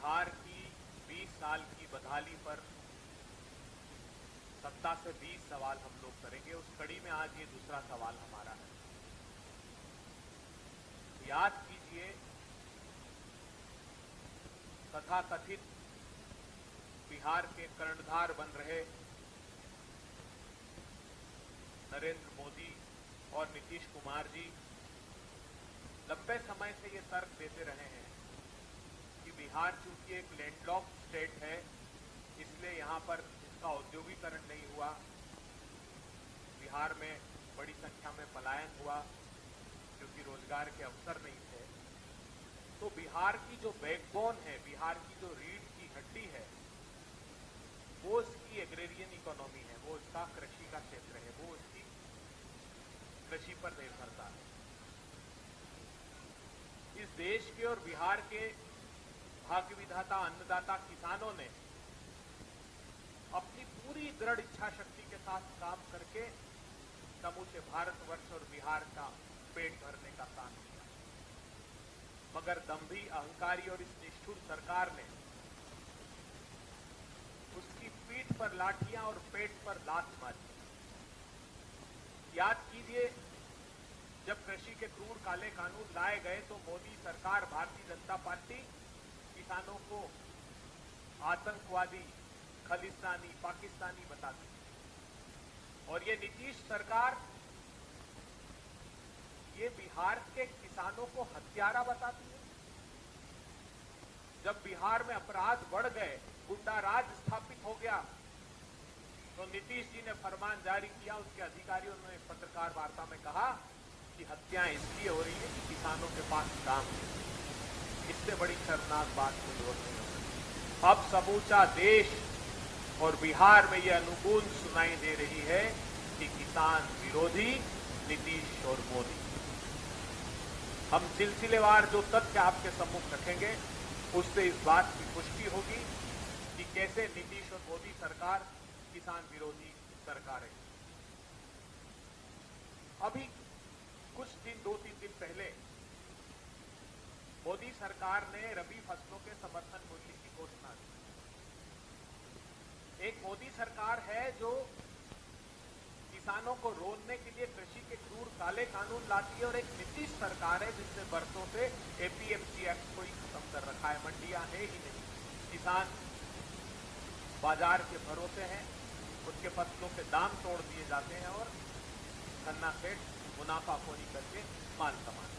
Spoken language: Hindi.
बिहार की 20 साल की बदहाली पर 17 से 20 सवाल हम लोग करेंगे। उस कड़ी में आज ये दूसरा सवाल हमारा है। याद कीजिए, तथाकथित बिहार के कर्णधार बन रहे नरेंद्र मोदी और नीतीश कुमार जी लंबे समय से ये तर्क देते रहे हैं कि बिहार चूंकि एक लैंडलॉक्ड स्टेट है, इसलिए यहां पर इसका औद्योगिकरण नहीं हुआ, बिहार में बड़ी संख्या में पलायन हुआ क्योंकि रोजगार के अवसर नहीं थे। तो बिहार की जो बैकबोन है, बिहार की जो रीढ़ की हड्डी है, वो इसकी एग्रेरियन इकोनॉमी है, वो इसका कृषि का क्षेत्र है, वो इसकी कृषि पर निर्भरता है। इस देश के और बिहार के भाग्य विधाता अन्नदाता किसानों ने अपनी पूरी दृढ़ इच्छा शक्ति के साथ काम करके समूचे भारतवर्ष और बिहार का पेट भरने का काम किया, मगर दंभी, अहंकारी और इस निष्ठुर सरकार ने उसकी पीठ पर लाठियां और पेट पर लात मारी। याद कीजिए, जब कृषि के क्रूर काले कानून लाए गए तो मोदी सरकार, भारतीय जनता पार्टी किसानों को आतंकवादी, खालिस्तानी, पाकिस्तानी बताती थी। और ये नीतीश सरकार ये बिहार के किसानों को हत्यारा बताती है। जब बिहार में अपराध बढ़ गए, गुंडा राज स्थापित हो गया, तो नीतीश जी ने फरमान जारी किया। उसके अधिकारियों ने पत्रकार वार्ता में कहा कि हत्याएं इसलिए हो रही है कि किसानों के पास काम है। इससे बड़ी शर्मनाक बात कोई और नहीं हो सकती। अब समूचा देश और बिहार में यह अनुकूल सुनाई दे रही है कि किसान विरोधी नीतीश और मोदी। हम सिलसिलेवार जो तथ्य आपके सम्मुख रखेंगे, उससे इस बात की पुष्टि होगी कि कैसे नीतीश और मोदी सरकार किसान विरोधी सरकार है। अभी कुछ दिन, 2-3 दिन पहले मोदी सरकार ने रबी फसलों के समर्थन मूल्य की घोषणा की। एक मोदी सरकार है जो किसानों को रोलने के लिए कृषि के क्रूर काले कानून लाती है, और एक नीतीश सरकार है जिसने बरसों से एपीएमसी एक्ट को ही खत्म कर रखा है। मंडियां है ही नहीं, किसान बाजार के भरोसे हैं, उनके फसलों के दाम तोड़ दिए जाते हैं और खन्ना सेठ मुनाफाखोरी करके माल कमाते हैं।